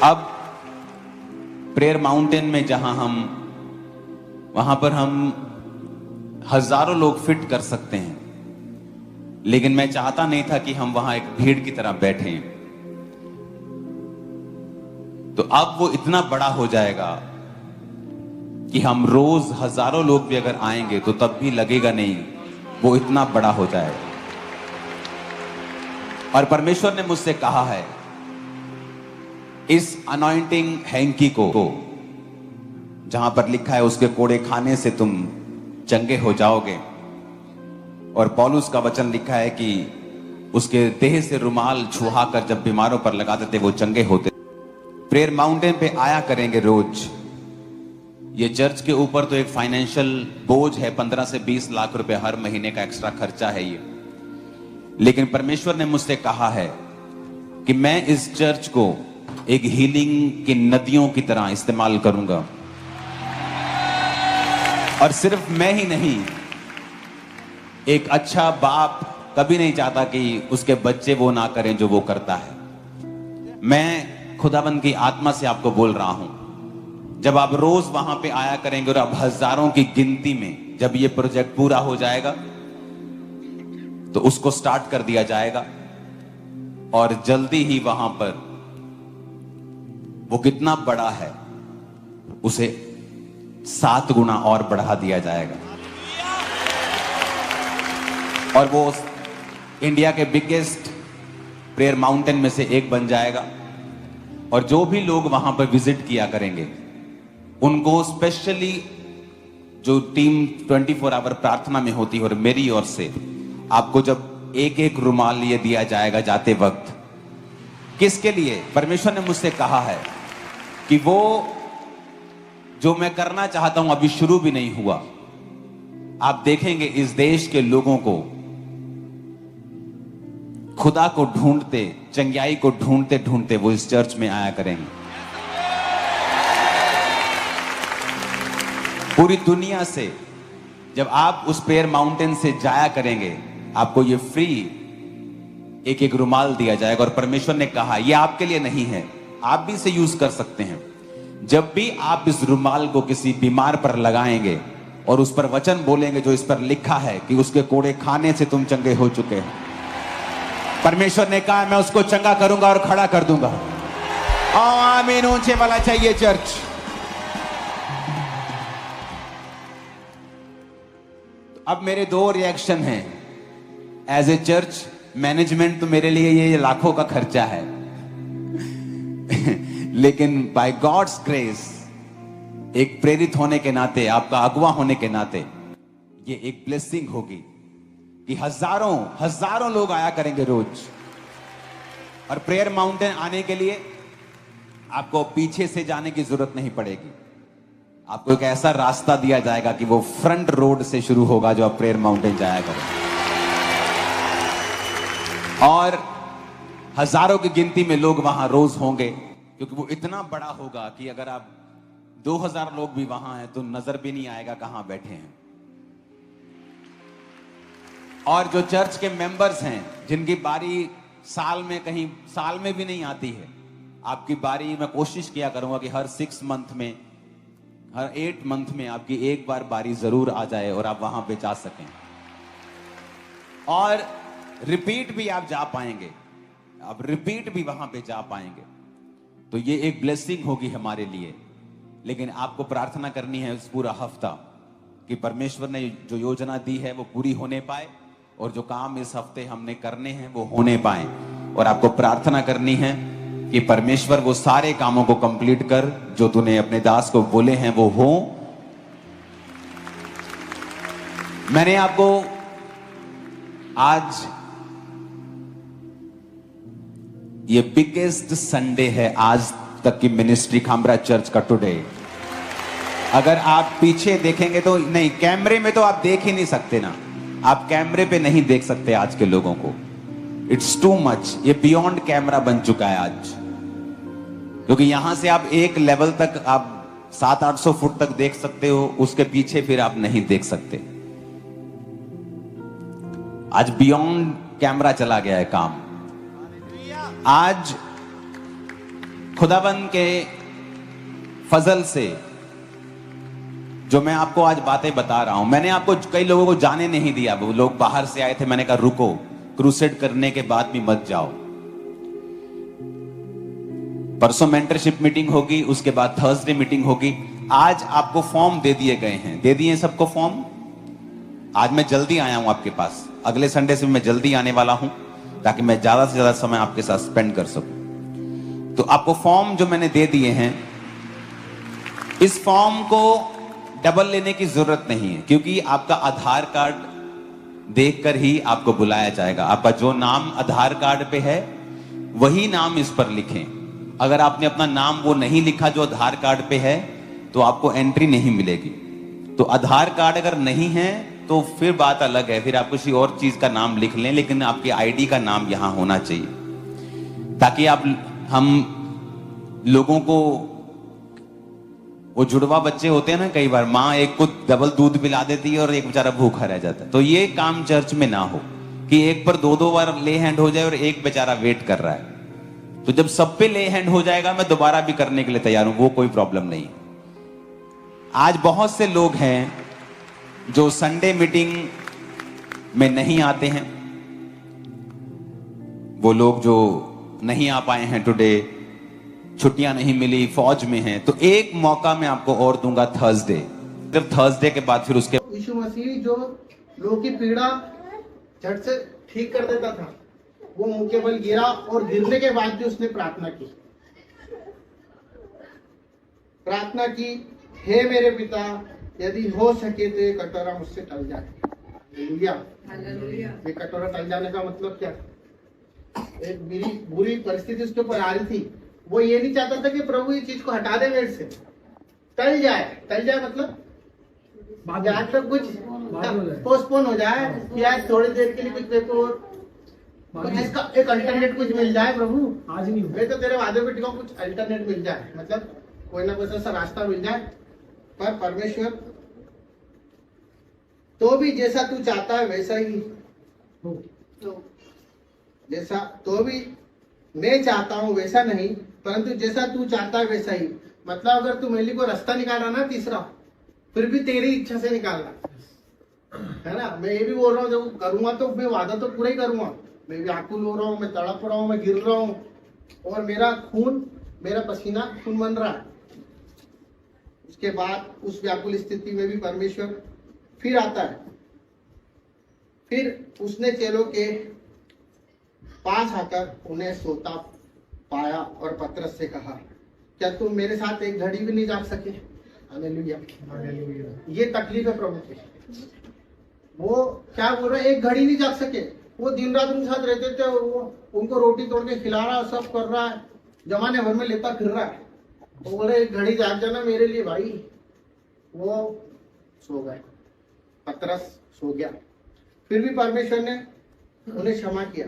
अब prayer mountain में वहां पर हम हजारों लोग फिट कर सकते हैं, लेकिन मैं चाहता नहीं था कि हम वहां एक भीड़ की तरह बैठें। तो अब वो इतना बड़ा हो जाएगा कि हम रोज हजारों लोग भी अगर आएंगे तो तब भी लगेगा नहीं, वो इतना बड़ा हो जाएगा। और परमेश्वर ने मुझसे कहा है, इस अनॉइंटिंग हैंकी को जहां पर लिखा है उसके कोड़े खाने से तुम चंगे हो जाओगे, और पौलुस का वचन लिखा है कि उसके देह से रुमाल छुहा कर जब बीमारों पर लगाते थे वो चंगे होते। प्रेयर माउंटेन पे आया करेंगे रोज। ये चर्च के ऊपर तो एक फाइनेंशियल बोझ है, 15 से 20 लाख रुपए हर महीने का एक्स्ट्रा खर्चा है ये, लेकिन परमेश्वर ने मुझसे कहा है कि मैं इस चर्च को एक हीलिंग की नदियों की तरह इस्तेमाल करूंगा। और सिर्फ मैं ही नहीं, एक अच्छा बाप कभी नहीं चाहता कि उसके बच्चे वो ना करें जो वो करता है। मैं खुदाबंद की आत्मा से आपको बोल रहा हूं, जब आप रोज वहां पे आया करेंगे और अब हजारों की गिनती में जब ये प्रोजेक्ट पूरा हो जाएगा तो उसको स्टार्ट कर दिया जाएगा, और जल्दी ही वहां पर वो कितना बड़ा है उसे 7 गुना और बढ़ा दिया जाएगा, और वो इंडिया के बिगेस्ट प्रेयर माउंटेन में से एक बन जाएगा। और जो भी लोग वहां पर विजिट किया करेंगे उनको स्पेशली जो टीम 24 आवर प्रार्थना में होती है, और मेरी ओर से आपको जब एक एक रुमाल ये दिया जाएगा जाते वक्त, किसके लिए? परमेश्वर ने मुझसे कहा है कि वो जो मैं करना चाहता हूं अभी शुरू भी नहीं हुआ। आप देखेंगे इस देश के लोगों को खुदा को ढूंढते, चंगाई को ढूंढते ढूंढते वो इस चर्च में आया करेंगे। पूरी दुनिया से जब आप उस प्रेयर माउंटेन से जाया करेंगे, आपको ये फ्री एक एक रुमाल दिया जाएगा। और परमेश्वर ने कहा ये आपके लिए नहीं है, आप भी इसे यूज कर सकते हैं। जब भी आप इस रुमाल को किसी बीमार पर लगाएंगे और उस पर वचन बोलेंगे जो इस पर लिखा है कि उसके कोड़े खाने से तुम चंगे हो चुके हैं, परमेश्वर ने कहा मैं उसको चंगा करूंगा और खड़ा कर दूंगा। आमीन ऊंचे वाला चाहिए चर्च। अब मेरे 2 रिएक्शन हैं। एज ए चर्च मैनेजमेंट तो मेरे लिए ये लाखों का खर्चा है लेकिन बाय गॉड्स ग्रेस, एक प्रेरित होने के नाते, आपका अगुवा होने के नाते, ये एक ब्लेसिंग होगी कि हजारों लोग आया करेंगे रोज। और प्रेयर माउंटेन आने के लिए आपको पीछे से जाने की जरूरत नहीं पड़ेगी। आपको एक ऐसा रास्ता दिया जाएगा कि वो फ्रंट रोड से शुरू होगा जो आप प्रेयर माउंटेन जाया करें, और हजारों की गिनती में लोग वहां रोज होंगे, क्योंकि वो इतना बड़ा होगा कि अगर आप 2000 लोग भी वहां हैं तो नजर भी नहीं आएगा कहां बैठे हैं। और जो चर्च के मेंबर्स हैं जिनकी बारी साल में भी नहीं आती है, आपकी बारी मैं कोशिश किया करूंगा कि हर 6 मंथ में, हर 8 मंथ में आपकी एक बार बारी जरूर आ जाए और आप वहां पे जा सकें, और रिपीट भी आप जा पाएंगे, आप रिपीट भी वहां पे जा पाएंगे। तो ये एक ब्लेसिंग होगी हमारे लिए। लेकिन आपको प्रार्थना करनी है इस पूरा हफ्ता कि परमेश्वर ने जो योजना दी है वो पूरी होने पाए, और जो काम इस हफ्ते हमने करने हैं वो होने पाए। और आपको प्रार्थना करनी है कि परमेश्वर वो सारे कामों को कंप्लीट कर जो तूने अपने दास को बोले हैं वो हो। मैंने आपको आज, ये बिगेस्ट संडे है आज तक की मिनिस्ट्री खामरा चर्च का टुडे। अगर आप पीछे देखेंगे तो, नहीं कैमरे में तो आप देख ही नहीं सकते ना, आप कैमरे पे नहीं देख सकते आज के लोगों को। इट्स टू मच, ये बियॉन्ड कैमरा बन चुका है आज, क्योंकि यहां से आप एक लेवल तक आप 700-800 फुट तक देख सकते हो, उसके पीछे फिर आप नहीं देख सकते। आज बियॉन्ड कैमरा चला गया है काम। आज खुदाबंद के फजल से जो मैं आपको आज बातें बता रहा हूं, मैंने आपको कई लोगों को जाने नहीं दिया। वो लोग बाहर से आए थे, मैंने कहा रुको, क्रूसेड करने के बाद भी मत जाओ। परसों मेंटरशिप मीटिंग होगी, उसके बाद थर्सडे मीटिंग होगी। आज आपको फॉर्म दे दिए गए हैं, दे दिए सबको फॉर्म। आज मैं जल्दी आया हूं आपके पास, अगले संडे से मैं जल्दी आने वाला हूं ताकि मैं ज्यादा से ज्यादा समय आपके साथ स्पेंड कर सकूं। तो आपको फॉर्म जो मैंने दे दिए हैं, इस फॉर्म को डबल लेने की जरूरत नहीं है, क्योंकि आपका आधार कार्ड देखकर ही आपको बुलाया जाएगा। आपका जो नाम आधार कार्ड पे है वही नाम इस पर लिखें। अगर आपने अपना नाम वो नहीं लिखा जो आधार कार्ड पे है तो आपको एंट्री नहीं मिलेगी। तो आधार कार्ड अगर नहीं है तो फिर बात अलग है, फिर आप किसी और चीज का नाम लिख लें, लेकिन आपकी आईडी का नाम यहां होना चाहिए, ताकि हम लोगों को, वो जुड़वा बच्चे होते हैं ना, कई बार माँ एक को डबल दूध पिला देती है और एक बेचारा भूखा रह जाता है। तो ये काम चर्च में ना हो कि एक पर दो बार ले हैंड हो जाए और एक बेचारा वेट कर रहा है। तो जब सब पे ले हैंड हो जाएगा, मैं दोबारा भी करने के लिए तैयार हूं, वो कोई प्रॉब्लम नहीं। आज बहुत से लोग हैं जो संडे मीटिंग में नहीं आते हैं, वो लोग जो नहीं आ पाए हैं टुडे, छुट्टियां नहीं मिली, फौज में हैं, तो एक मौका मैं आपको और दूंगा थर्सडे। सिर्फ थर्सडे के बाद फिर उसके यीशु मसीह जो लोगों की पीड़ा झट से ठीक कर देता था, वो मुंह के बल गिरा और गिरने के बाद भी उसने प्रार्थना की, हे मेरे पिता, यदि हो सके तो ये कटोरा मुझसे टल जाए। हालेलुया। ये कटोरा टल जाने का मतलब क्या? एक बुरी परिस्थिति उसके ऊपर आ रही थी, वो ये नहीं चाहता था कि प्रभु ये चीज को हटा दे मेरे से, टल जाए मतलब आज तक कुछ पोस्टपोन हो जाए, कि आज थोड़ी देर के लिए कुछ देखो, कुछ इसका एक अल्टरनेट कुछ मिल जाए। प्रभु आज नहीं, मैं तो तेरे वादे पे टिका, कुछ अल्टरनेट मिल जाए, मतलब कोई ना कोई ऐसा रास्ता मिल जाए। पर परमेश्वर तो भी जैसा तू चाहता है वैसा ही हो, जैसा तो भी मैं चाहता हूं वैसा नहीं, परंतु जैसा तू चाहता है वैसा ही। मतलब अगर तू मेरे लिए कोई रास्ता निकाल रहा ना तीसरा, फिर भी तेरी इच्छा से निकालना है ना। मैं ये भी बोल रहा हूँ, जब करूंगा तो मैं वादा तो पूरा ही करूंगा। मैं व्याकुल हो रहा हूँ, मैं तड़प रहा हूँ, मैं गिर रहा हूँ, और मेरा खून, मेरा पसीना खून बन रहा है। उसके बाद उस व्याकुल स्थिति में भी परमेश्वर फिर आता है। फिर उसने चेलों के पास आकर उन्हें सोता पाया और पतरस से कहा, क्या तुम मेरे साथ एक घड़ी भी नहीं जाग सके? हालेलुया। ये तकलीफ है प्रभु की। वो क्या बोल रहे, एक घड़ी नहीं जाग सके। वो दिन रात उनके साथ रहते थे, वो उनको रोटी तोड़ के खिला रहा, सब कर रहा है, जमाने भर में लेता फिर रहा है। वो बोले एक घड़ी जाग जाना मेरे लिए भाई। वो सो गए, पतरस सो गया। फिर भी परमेश्वर ने उन्हें क्षमा किया।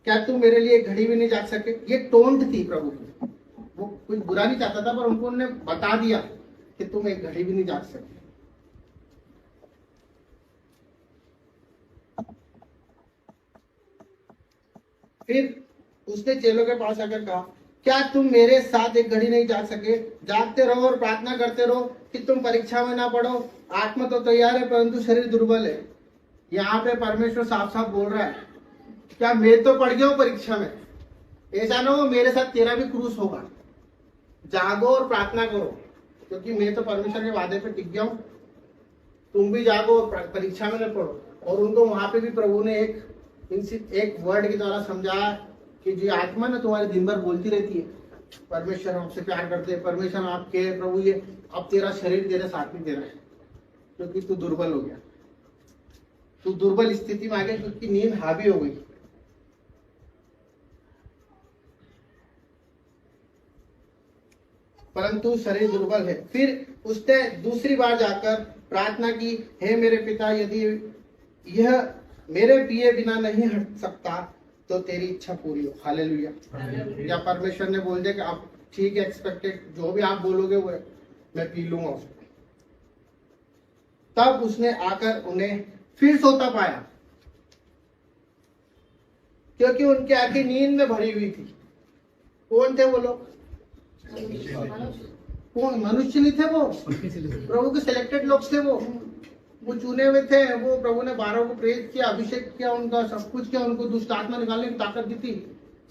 क्या तुम मेरे लिए एक घड़ी भी नहीं जाग सके? ये टोंट थी प्रभु की, वो कुछ बुरा नहीं चाहता था, पर उनको उन्होंने बता दिया कि तुम एक घड़ी भी नहीं जाग सके। फिर उसने चेलों के पास आकर कहा, क्या तुम मेरे साथ एक घड़ी नहीं जाग सके? जागते रहो और प्रार्थना करते रहो कि तुम परीक्षा में ना पड़ो। आत्मा तो तैयार है परंतु शरीर दुर्बल है। यहाँ पे परमेश्वर साफ साफ बोल रहा है, क्या मैं तो पड़ गया हूँ परीक्षा में, ऐसा ना हो मेरे साथ तेरा भी क्रूस होगा। जागो और प्रार्थना करो, क्योंकि मैं तो परमेश्वर के वादे पे टिक गया हूँ। तुम भी जागो और परीक्षा में न पढ़ो। और उनको वहां पे भी प्रभु ने एक वर्ड के द्वारा समझाया कि जो आत्मा ना तुम्हारे दिन भर बोलती रहती है, परमेश्वर आपसे प्यार करते हैं, परमेश्वर आपके प्रभु, ये अब तेरा शरीर तेरे साथ नहीं दे रहा है, क्योंकि तू दुर्बल हो गया, तू दुर्बल स्थिति में आ गया, क्योंकि नींद हावी हो गई। परंतु शरीर दुर्बल है। फिर उसने दूसरी बार जाकर प्रार्थना की, हे मेरे पिता, यदि यह मेरे पिए बिना नहीं हट सकता तो तेरी इच्छा पूरी हो। हालेलुया। या परमेश्वर ने बोल दिया कि आप ठीक है, एक्सपेक्टेड जो भी आप बोलोगे वो मैं पी लूंगा उसको। तब उसने आकर उन्हें फिर सोता पाया, क्योंकि उनकी आंखें नींद में भरी हुई थी। कौन थे वो लोग? कौन? मनुष्य नहीं थे वो, प्रभु के सिलेक्टेड लोग थे वो चुने हुए थे। वो प्रभु ने 12 को प्रेरित किया, अभिषेक किया उनका, सब कुछ किया, उनको दुष्ट आत्मा निकालने की ताकत दी थी,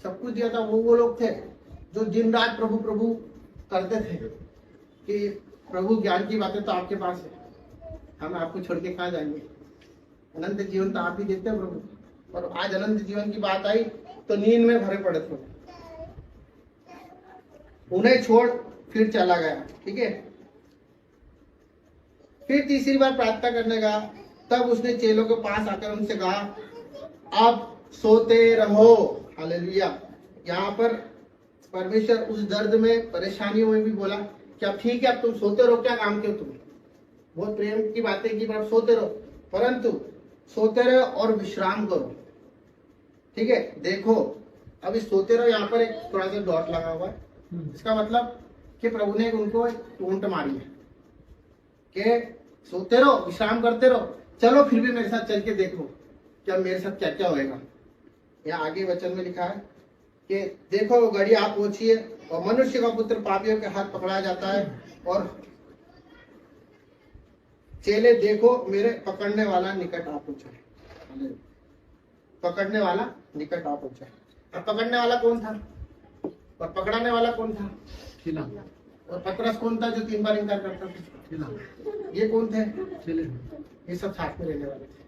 सब कुछ दिया था। वो लोग थे जो दिन रात प्रभु प्रभु करते थे कि प्रभु ज्ञान की बातें तो आपके पास है, हम आपको छोड़ के कहाँ जाएंगे, अनंत जीवन तो आप ही देते हैं प्रभु। और आज अनंत जीवन की बात आई तो नींद में भरे पड़े थे, उन्हें छोड़ फिर चला गया। ठीक है, फिर तीसरी बार प्रार्थना करने गया, तब उसने चेलों के पास आकर उनसे कहा, अब सोते रहो। हालेलुया। यहाँ पर परमेश्वर उस दर्द में, परेशानियों में भी बोला कि अब ठीक है, अब तुम सोते रहो, क्या काम क्यों तुम, बहुत प्रेम की बातें की, पर सोते रहो, परंतु सोते रहो और विश्राम करो। ठीक है, देखो अभी सोते रहो, यहाँ पर एक थोड़ा सा डॉट लगा हुआ है, इसका मतलब कि प्रभु ने उनको एक टोंट मारी है कि सोते रहो, विश्राम करते रहो, चलो फिर भी मेरे साथ चल के देखो कि अब मेरे साथ क्या क्या होएगा। यहाँ आगे वचन में लिखा है कि देखो वो घड़ी आप पहुंची है और मनुष्य का पुत्र पापियों के हाथ पकड़ा जाता है, और चेले देखो मेरे पकड़ने वाला निकट आ पहुंचा है, पकड़ने वाला निकट आ पहुंचा है। अब पकड़ने वाला कौन था और पकड़ाने वाला कौन था? और पतरस कौन था जो 3 बार इनकार करता था? ये कौन थे? ये सब साथ में रहने वाले थे।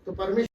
तो परमेश्वर